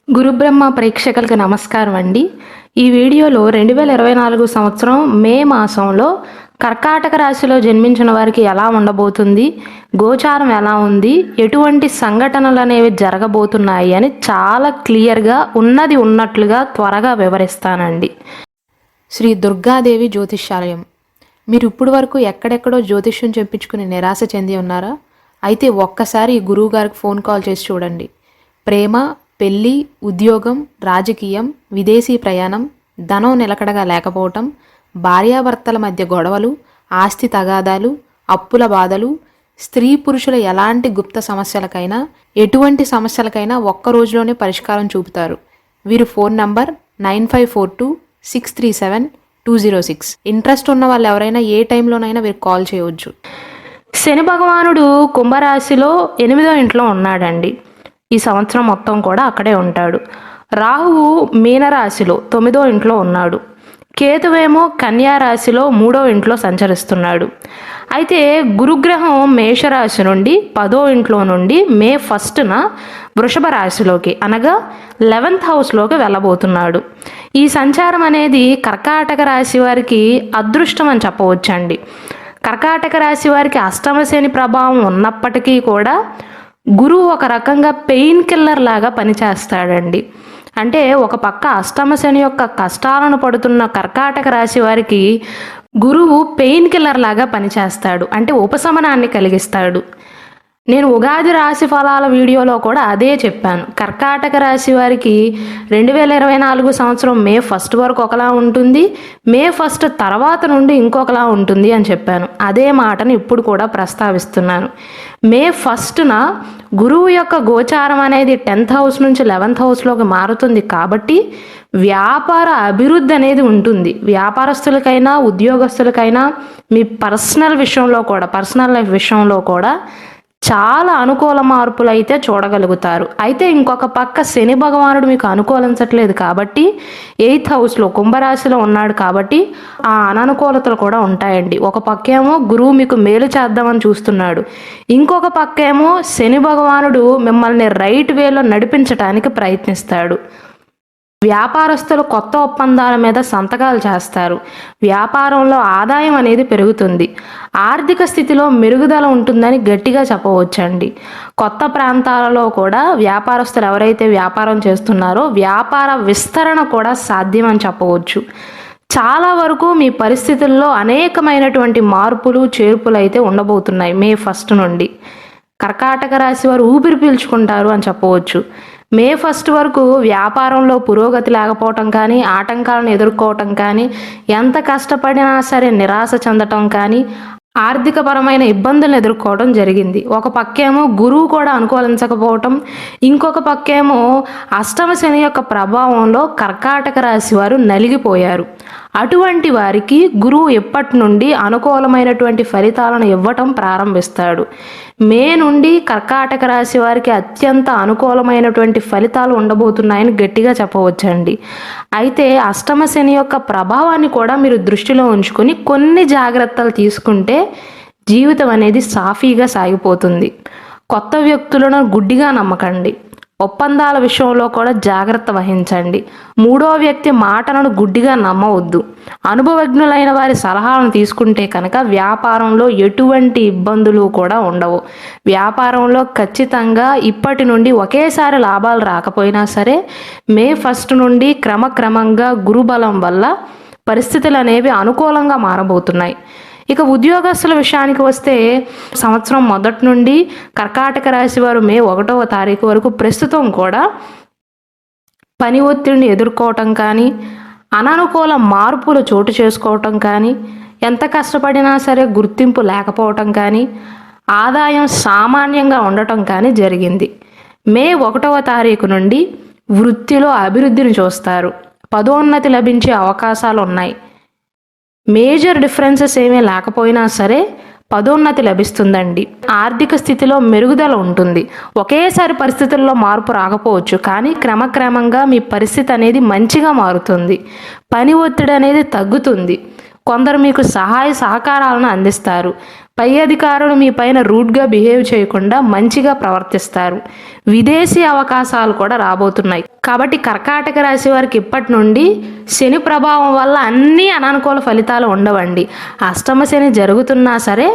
గురుబ్రహ్మ ప్రేక్షకులకు నమస్కారం అండి. ఈ వీడియోలో 2024 సంవత్సరం మే మాసంలో కర్కాటక రాశిలో జన్మించిన వారికి ఎలా ఉండబోతుంది, గోచారం ఎలా ఉంది, ఎటువంటి సంఘటనలు అనేవి జరగబోతున్నాయి అని చాలా క్లియర్గా ఉన్నది ఉన్నట్లుగా త్వరగా వివరిస్తానండి. శ్రీ దుర్గాదేవి జ్యోతిష్యాలయం. మీరు ఇప్పుడు వరకు ఎక్కడెక్కడో జ్యోతిష్యం చెప్పించుకుని నిరాశ చెంది ఉన్నారా? అయితే ఒక్కసారి ఈ గురువు గారికి ఫోన్ కాల్ చేసి చూడండి. ప్రేమ, పెళ్ళి, ఉద్యోగం, రాజకీయం, విదేశీ ప్రయాణం, ధనం నిలకడగా లేకపోవటం, భార్యాభర్తల మధ్య గొడవలు, ఆస్తి తగాదాలు, అప్పుల బాధలు, స్త్రీ పురుషుల ఎలాంటి గుప్త సమస్యలకైనా, ఎటువంటి సమస్యలకైనా ఒక్క రోజులోనే పరిష్కారం చూపుతారు. వీరు ఫోన్ నంబర్ 9542637206. ఇంట్రెస్ట్ ఉన్న వాళ్ళు ఎవరైనా ఏ టైంలోనైనా వీరు కాల్ చేయవచ్చు. శని భగవానుడు కుంభరాశిలో 8వ ఇంట్లో ఉన్నాడండి. ఈ సంవత్సరం మొత్తం కూడా అక్కడే ఉంటాడు. రాహువు మీనరాశిలో 9వ ఇంట్లో ఉన్నాడు. కేతువేమో కన్యా రాశిలో 3వ ఇంట్లో సంచరిస్తున్నాడు. అయితే గురుగ్రహం మేషరాశి నుండి 10వ ఇంట్లో నుండి మే 1న వృషభ రాశిలోకి అనగా 11th హౌస్లోకి వెళ్ళబోతున్నాడు. ఈ సంచారం అనేది కర్కాటక రాశి వారికి అదృష్టం అని చెప్పవచ్చండి. కర్కాటక రాశి వారికి అష్టమ శని ప్రభావం ఉన్నప్పటికీ కూడా గురువు ఒక రకంగా పెయిన్ కిల్లర్ లాగా పనిచేస్తాడండి. అంటే ఒక పక్క అష్టమ శని యొక్క కష్టాలను పడుతున్న కర్కాటక రాశి వారికి గురువు పెయిన్ కిల్లర్ లాగా పనిచేస్తాడు. అంటే ఉపశమనాన్ని కలిగిస్తాడు. నేను ఉగాది రాశి ఫలాల వీడియోలో కూడా అదే చెప్పాను. కర్కాటక రాశి వారికి 2024 సంవత్సరం మే 1 వరకు ఒకలా ఉంటుంది, మే 1 తర్వాత నుండి ఇంకొకలా ఉంటుంది అని చెప్పాను. అదే మాటను ఇప్పుడు కూడా ప్రస్తావిస్తున్నాను. మే 1న గురువు యొక్క గోచారం అనేది 10th హౌస్ నుంచి 11th హౌస్లోకి మారుతుంది కాబట్టి వ్యాపార అభివృద్ధి అనేది ఉంటుంది. వ్యాపారస్తులకైనా ఉద్యోగస్తులకైనా మీ పర్సనల్ విషయంలో కూడా, పర్సనల్ లైఫ్ విషయంలో కూడా చాలా అనుకూల మార్పులు అయితే చూడగలుగుతారు. అయితే ఇంకొక పక్క శని భగవానుడు మీకు అనుకూలించట్లేదు కాబట్టి 8th హౌస్లో కుంభరాశిలో ఉన్నాడు కాబట్టి ఆ అననుకూలతలు కూడా ఉంటాయండి. ఒక పక్కేమో గురువు మీకు మేలు చేద్దామని చూస్తున్నాడు, ఇంకొక పక్కేమో శని భగవానుడు మిమ్మల్ని రైట్ వేలో నడిపించడానికి ప్రయత్నిస్తాడు. వ్యాపారస్తులు కొత్త ఒప్పందాల మీద సంతకాలు చేస్తారు. వ్యాపారంలో ఆదాయం అనేది పెరుగుతుంది. ఆర్థిక స్థితిలో మెరుగుదల ఉంటుందని గట్టిగా చెప్పవచ్చండి. కొత్త ప్రాంతాలలో కూడా వ్యాపారస్తులు ఎవరైతే వ్యాపారం చేస్తున్నారో వ్యాపార విస్తరణ కూడా సాధ్యం అని చెప్పవచ్చు. చాలా వరకు మీ పరిస్థితుల్లో అనేకమైనటువంటి మార్పులు చేర్పులు అయితే ఉండబోతున్నాయి. మే 1 నుండి కర్కాటక రాశి వారు ఊపిరి పీల్చుకుంటారు అని చెప్పవచ్చు. మే 1 వరకు వ్యాపారంలో పురోగతి లేకపోవటం కానీ, ఆటంకాలను ఎదుర్కోవటం కానీ, ఎంత కష్టపడినా సరే నిరాశ చెందటం కానీ, ఆర్థికపరమైన ఇబ్బందులను ఎదుర్కోవడం జరిగింది. ఒక పక్కేమో గురువు కూడా అనుకూలించకపోవటం, ఇంకొక పక్కేమో అష్టమ శని యొక్క ప్రభావంలో కర్కాటక రాశి వారు నలిగిపోయారు. అటువంటి వారికి గురువు ఎప్పటి నుండి అనుకూలమైనటువంటి ఫలితాలను ఇవ్వటం ప్రారంభిస్తాడు. మే నుండి కర్కాటక రాశి వారికి అత్యంత అనుకూలమైనటువంటి ఫలితాలు ఉండబోతున్నాయని గట్టిగా చెప్పవచ్చండి. అయితే అష్టమ శని యొక్క ప్రభావాన్ని కూడా మీరు దృష్టిలో ఉంచుకొని కొన్ని జాగ్రత్తలు తీసుకుంటే జీవితం అనేది సాఫీగా సాగిపోతుంది. కొత్త వ్యక్తులను గుడ్డిగా నమ్మకండి. ఒప్పందాల విషయంలో కూడా జాగ్రత్త వహించండి. మూడో వ్యక్తి మాటలను గుడ్డిగా నమ్మవద్దు. అనుభవజ్ఞులైన వారి సలహాలను తీసుకుంటే కనుక వ్యాపారంలో ఎటువంటి ఇబ్బందులు కూడా ఉండవు. వ్యాపారంలో ఖచ్చితంగా ఇప్పటి నుండి ఒకేసారి లాభాలు రాకపోయినా సరే మే 1 నుండి క్రమక్రమంగా గురుబలం వల్ల పరిస్థితులు అనేవి అనుకూలంగా మారబోతున్నాయి. ఇక ఉద్యోగస్తుల విషయానికి వస్తే సంవత్సరం మొదటి నుండి కర్కాటక రాశి వారు మే 1వ తారీఖు వరకు ప్రస్తుతం కూడా పని ఒత్తిడిని ఎదుర్కోవటం కానీ, అననుకూల మార్పులు చోటు చేసుకోవటం కానీ, ఎంత కష్టపడినా సరే గుర్తింపు లేకపోవటం కానీ, ఆదాయం సామాన్యంగా ఉండటం కానీ జరిగింది. మే 1వ తారీఖు నుండి వృత్తిలో అభివృద్ధిని చూస్తారు. పదోన్నతి లభించే అవకాశాలు ఉన్నాయి. మేజర్ డిఫరెన్సెస్ ఏమీ లేకపోయినా సరే పదోన్నతి లభిస్తుందండి. ఆర్థిక స్థితిలో మెరుగుదల ఉంటుంది. ఒకేసారి పరిస్థితుల్లో మార్పు రాకపోవచ్చు, కానీ క్రమక్రమంగా మీ పరిస్థితి అనేది మంచిగా మారుతుంది. పని ఒత్తిడి అనేది తగ్గుతుంది. కొందరు మీకు సహాయ సహకారాలను అందిస్తారు. పై అధికారులు మీ పైన రూడ్గా బిహేవ్ చేయకుండా మంచిగా ప్రవర్తిస్తారు. విదేశీ అవకాశాలు కూడా రాబోతున్నాయి. కాబట్టి కర్కాటక రాశి వారికి ఇప్పటి నుండి శని ప్రభావం వల్ల అన్ని అననుకూల ఫలితాలు ఉండవండి. అష్టమ శని జరుగుతున్నా సరే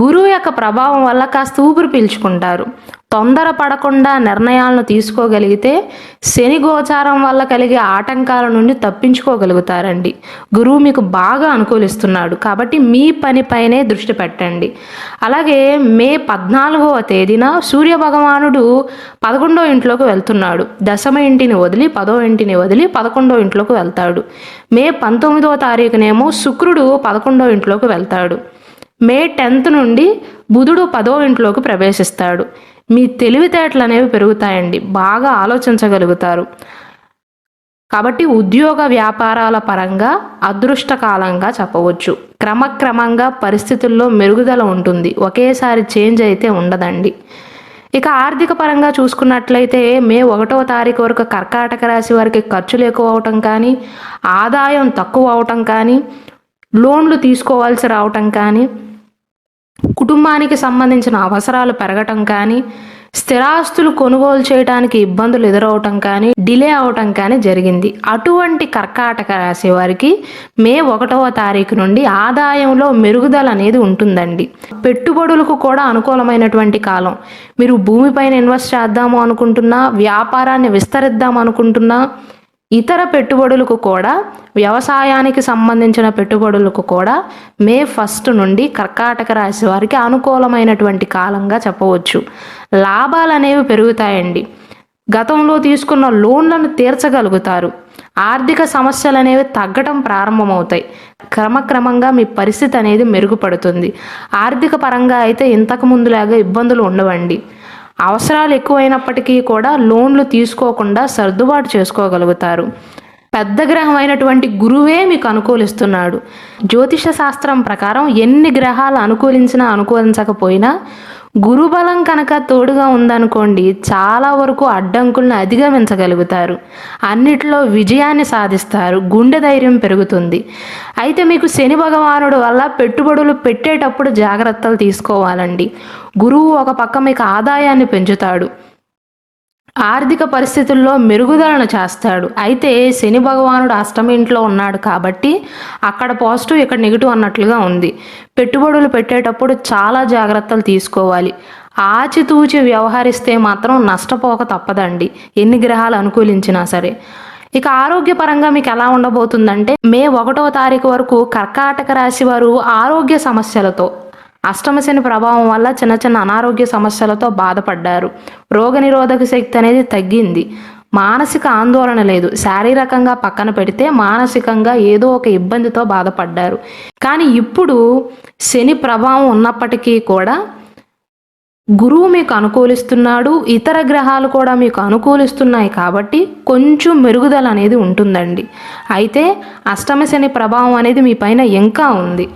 గురువు యొక్క ప్రభావం వల్ల కాస్త ఊపిరి పీల్చుకుంటారు. తొందర పడకుండా నిర్ణయాలను తీసుకోగలిగితే శని గోచారం వల్ల కలిగే ఆటంకాల నుండి తప్పించుకోగలుగుతారండి. గురువు మీకు బాగా అనుకూలిస్తున్నాడు కాబట్టి మీ పనిపైనే దృష్టి పెట్టండి. అలాగే మే 14వ తేదీన సూర్య భగవానుడు 11వ ఇంట్లోకి వెళ్తున్నాడు. దశమ ఇంటిని వదిలి 10వ ఇంటిని వదిలి 11వ ఇంట్లోకి వెళ్తాడు. మే 19వ తారీఖునేమో శుక్రుడు 11వ ఇంట్లోకి వెళ్తాడు. మే 10th నుండి బుధుడు 10వ ఇంట్లోకి ప్రవేశిస్తాడు. మీ తెలివితేటలు అనేవి పెరుగుతాయండి. బాగా ఆలోచించగలుగుతారు. కాబట్టి ఉద్యోగ వ్యాపారాల పరంగా అదృష్టకాలంగా చెప్పవచ్చు. క్రమక్రమంగా పరిస్థితుల్లో మెరుగుదల ఉంటుంది. ఒకేసారి చేంజ్ అయితే ఉండదండి. ఇక ఆర్థిక పరంగా చూసుకున్నట్లయితే మే 1వ తారీఖు వరకు కర్కాటక రాశి వారికి ఖర్చులు ఎక్కువ అవటం కానీ, ఆదాయం తక్కువ అవటం కానీ, లోన్లు తీసుకోవాల్సి రావటం కానీ, కుటుంబానికి సంబంధించిన అవసరాలు పెరగటం కానీ, స్థిరాస్తులు కొనుగోలు చేయడానికి ఇబ్బందులు ఎదురవటం కానీ, డిలే అవటం కానీ జరిగింది. అటువంటి కర్కాటక రాశి వారికి మే 1వ తారీఖు నుండి ఆదాయంలో మెరుగుదల అనేది ఉంటుందండి. పెట్టుబడులకు కూడా అనుకూలమైనటువంటి కాలం. మీరు భూమిపైన ఇన్వెస్ట్ చేద్దాము అనుకుంటున్నా, వ్యాపారాన్ని విస్తరిద్దాం అనుకుంటున్నా, ఇతర పెట్టుబడులకు కూడా, వ్యవసాయానికి సంబంధించిన పెట్టుబడులకు కూడా మే 1 నుండి కర్కాటక రాశి వారికి అనుకూలమైనటువంటి కాలంగా చెప్పవచ్చు. లాభాలు అనేవి పెరుగుతాయండి. గతంలో తీసుకున్న లోన్లను తీర్చగలుగుతారు. ఆర్థిక సమస్యలు అనేవి తగ్గటం ప్రారంభమవుతాయి. క్రమక్రమంగా మీ పరిస్థితి అనేది మెరుగుపడుతుంది. ఆర్థిక పరంగా అయితే ఇంతకు ముందులాగా ఇబ్బందులు ఉండవండి. అవసరాలు ఎక్కువైనప్పటికీ కూడా లోన్లు తీసుకోకుండా సర్దుబాటు చేసుకోగలుగుతారు. పెద్ద గ్రహం అయినటువంటి గురువే మీకు అనుకూలిస్తున్నాడు. జ్యోతిష శాస్త్రం ప్రకారం ఎన్ని గ్రహాలు అనుకూలించినా అనుకూలించకపోయినా గురుబలం కనుక తోడుగా ఉందనుకోండి, చాలా వరకు అడ్డంకులను అధిగమించగలుగుతారు. అన్నిట్లో విజయాన్ని సాధిస్తారు. గుండె ధైర్యం పెరుగుతుంది. అయితే మీకు శని భగవానుడు వల్ల పెట్టుబడులు పెట్టేటప్పుడు జాగ్రత్తలు తీసుకోవాలండి. గురువు ఒక పక్క మీకు ఆదాయాన్ని పెంచుతాడు, ఆర్థిక పరిస్థితుల్లో మెరుగుదలను చేస్తాడు. అయితే శని భగవానుడు అష్టమ ఇంట్లో ఉన్నాడు కాబట్టి అక్కడ పాజిటివ్ ఇక్కడ నెగిటివ్ అన్నట్లుగా ఉంది. పెట్టుబడులు పెట్టేటప్పుడు చాలా జాగ్రత్తలు తీసుకోవాలి. ఆచితూచి వ్యవహరిస్తే మాత్రం నష్టపోక తప్పదండి, ఎన్ని గ్రహాలు అనుకూలించినా సరే. ఇక ఆరోగ్యపరంగా మీకు ఎలా ఉండబోతుందంటే మే 1వ తారీఖు వరకు కర్కాటక రాశి వారు ఆరోగ్య సమస్యలతో, అష్టమ శని ప్రభావం వల్ల చిన్న చిన్న అనారోగ్య సమస్యలతో బాధపడ్డారు. రోగనిరోధక శక్తి అనేది తగ్గింది. మానసిక ఆందోళన లేదు. శారీరకంగా పక్కన పెడితే మానసికంగా ఏదో ఒక ఇబ్బందితో బాధపడ్డారు. కానీ ఇప్పుడు శని ప్రభావం ఉన్నప్పటికీ కూడా గురువు మీకు అనుకూలిస్తున్నాడు, ఇతర గ్రహాలు కూడా మీకు అనుకూలిస్తున్నాయి కాబట్టి కొంచెం మెరుగుదల అనేది ఉంటుందండి. అయితే అష్టమ శని ప్రభావం అనేది మీ పైన ఇంకా ఉంది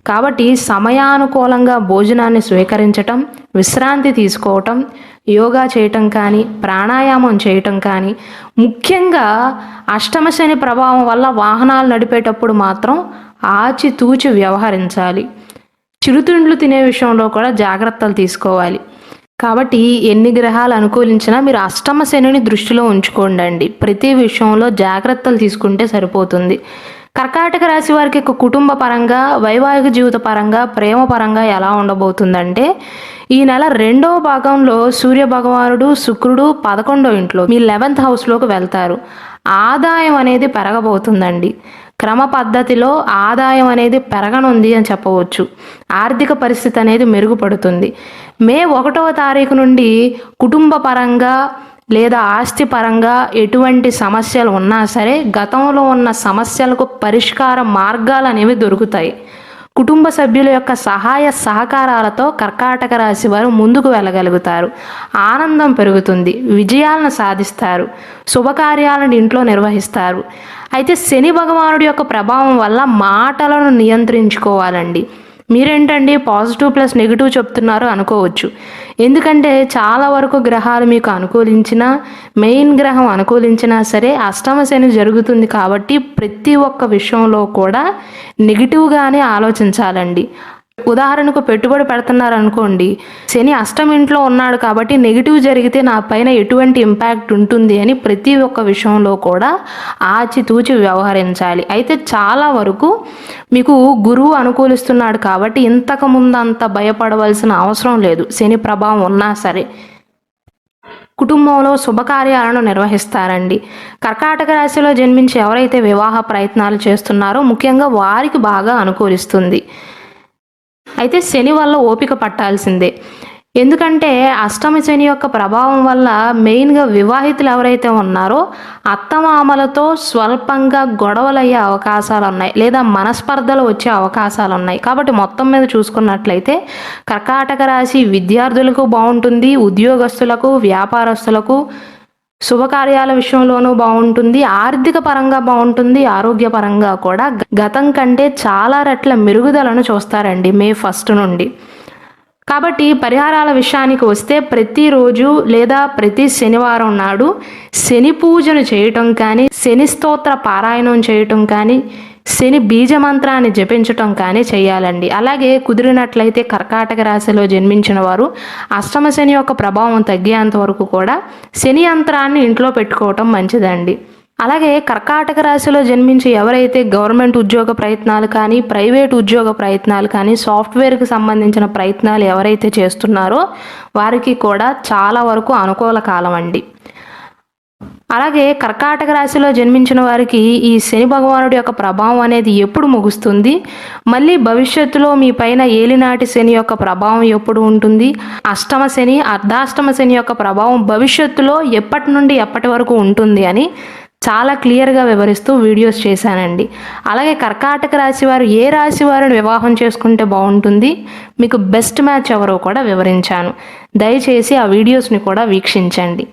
కాబట్టి సమయానుకూలంగా భోజనాన్ని స్వీకరించటం, విశ్రాంతి తీసుకోవటం, యోగా చేయటం కానీ, ప్రాణాయామం చేయటం కానీ, ముఖ్యంగా అష్టమ శని ప్రభావం వల్ల వాహనాలు నడిపేటప్పుడు మాత్రం ఆచితూచి వ్యవహరించాలి. చిరుతిండ్లు తినే విషయంలో కూడా జాగ్రత్తలు తీసుకోవాలి. కాబట్టి ఎన్ని గ్రహాలు అనుకూలించినా మీరు అష్టమ శనిని దృష్టిలో ఉంచుకోండి. ప్రతి విషయంలో జాగ్రత్తలు తీసుకుంటే సరిపోతుంది. కర్కాటక రాశి వారికి కుటుంబ పరంగా, వైవాహిక జీవిత పరంగా, ప్రేమ పరంగా ఎలా ఉండబోతుందంటే ఈ నెల 2వ భాగంలో సూర్య భగవానుడు, శుక్రుడు 11వ ఇంట్లో మీ 11th హౌస్లోకి వెళ్తారు. ఆదాయం అనేది పెరగబోతుందండి. క్రమ పద్ధతిలో ఆదాయం అనేది పెరగనుంది అని చెప్పవచ్చు. ఆర్థిక పరిస్థితి అనేది మెరుగుపడుతుంది. మే 1వ తారీఖు నుండి కుటుంబ పరంగా లేదా ఆస్తి పరంగా ఎటువంటి సమస్యలు ఉన్నా సరే గతంలో ఉన్న సమస్యలకు పరిష్కార మార్గాలు అనేవి దొరుకుతాయి. కుటుంబ సభ్యుల యొక్క సహాయ సహకారాలతో కర్కాటక రాశి వారు ముందుకు వెళ్ళగలుగుతారు. ఆనందం పెరుగుతుంది. విజయాలను సాధిస్తారు. శుభకార్యాలను ఇంట్లో నిర్వహిస్తారు. అయితే శని భగవానుడి యొక్క ప్రభావం వల్ల మాటలను నియంత్రించుకోవాలండి. మీరేంటండి పాజిటివ్ ప్లస్ నెగిటివ్ చెప్తున్నారు అనుకోవచ్చు. ఎందుకంటే చాలా వరకు గ్రహాలు మీకు అనుకూలించినా, మెయిన్ గ్రహం అనుకూలించినా సరే అష్టమ శని జరుగుతుంది కాబట్టి ప్రతి ఒక్క విషయంలో కూడా నెగిటివ్గానే ఆలోచించాలండి. ఉదాహరణకు పెట్టుబడి పెడుతున్నారు అనుకోండి, శని అష్టమ ఇంట్లో ఉన్నాడు కాబట్టి నెగిటివ్ జరిగితే నా పైన ఎటువంటి ఇంపాక్ట్ ఉంటుంది అని ప్రతి ఒక్క విషయంలో కూడా ఆచితూచి వ్యవహరించాలి. అయితే చాలా వరకు మీకు గురువు అనుకూలిస్తున్నాడు కాబట్టి ఇంతకు ముందు అంత భయపడవలసిన అవసరం లేదు. శని ప్రభావం ఉన్నా సరే కుటుంబంలో శుభకార్యాలను నిర్వహిస్తారండి. కర్కాటక రాశిలో జన్మించి ఎవరైతే వివాహ ప్రయత్నాలు చేస్తున్నారో ముఖ్యంగా వారికి బాగా అనుకూలిస్తుంది. అయితే శని వల్ల ఓపిక పట్టాల్సిందే. ఎందుకంటే అష్టమ శని యొక్క ప్రభావం వల్ల మెయిన్గా వివాహితులు ఎవరైతే ఉన్నారో అత్తమామలతో స్వల్పంగా గొడవలయ్యే అవకాశాలు ఉన్నాయి, లేదా మనస్పర్ధలు వచ్చే అవకాశాలు ఉన్నాయి. కాబట్టి మొత్తం మీద చూసుకున్నట్లయితే కర్కాటక రాశి విద్యార్థులకు బాగుంటుంది, ఉద్యోగస్తులకు, వ్యాపారస్తులకు, శుభకార్యాల విషయంలోనూ బాగుంటుంది, ఆర్థిక పరంగా బాగుంటుంది, ఆరోగ్యపరంగా కూడా గతం కంటే చాలా రెట్ల మెరుగుదలను చూస్తారండి మే 1 నుండి. కాబట్టి పరిహారాల విషయానికి వస్తే ప్రతిరోజు లేదా ప్రతి శనివారం నాడు శని పూజను చేయటం కానీ, శని స్తోత్ర పారాయణం చేయటం కానీ, శని బీజమంత్రాన్ని జపించటం కానీ చేయాలండి. అలాగే కుదిరినట్లయితే కర్కాటక రాశిలో జన్మించిన వారు అష్టమ శని యొక్క ప్రభావం తగ్గేంత వరకు కూడా శని యంత్రాన్ని ఇంట్లో పెట్టుకోవటం మంచిదండి. అలాగే కర్కాటక రాశిలో జన్మించి ఎవరైతే గవర్నమెంట్ ఉద్యోగ ప్రయత్నాలు కానీ, ప్రైవేట్ ఉద్యోగ ప్రయత్నాలు కానీ, సాఫ్ట్వేర్కి సంబంధించిన ప్రయత్నాలు ఎవరైతే చేస్తున్నారో వారికి కూడా చాలా వరకు అనుకూల కాలం అండి. అలాగే కర్కాటక రాశిలో జన్మించిన వారికి ఈ శని భగవానుడి యొక్క ప్రభావం అనేది ఎప్పుడు ముగుస్తుంది, మళ్ళీ భవిష్యత్తులో మీ పైన ఏలినాటి శని యొక్క ప్రభావం ఎప్పుడు ఉంటుంది, అష్టమ శని, అర్ధాష్టమ శని యొక్క ప్రభావం భవిష్యత్తులో ఎప్పటి నుండి ఎప్పటి వరకు ఉంటుంది అని చాలా క్లియర్గా వివరిస్తూ వీడియోస్ చేశానండి. అలాగే కర్కాటక రాశి వారు ఏ రాశి వారిని వివాహం చేసుకుంటే బాగుంటుంది, మీకు బెస్ట్ మ్యాచ్ ఎవరో కూడా వివరించాను. దయచేసి ఆ వీడియోస్ని కూడా వీక్షించండి.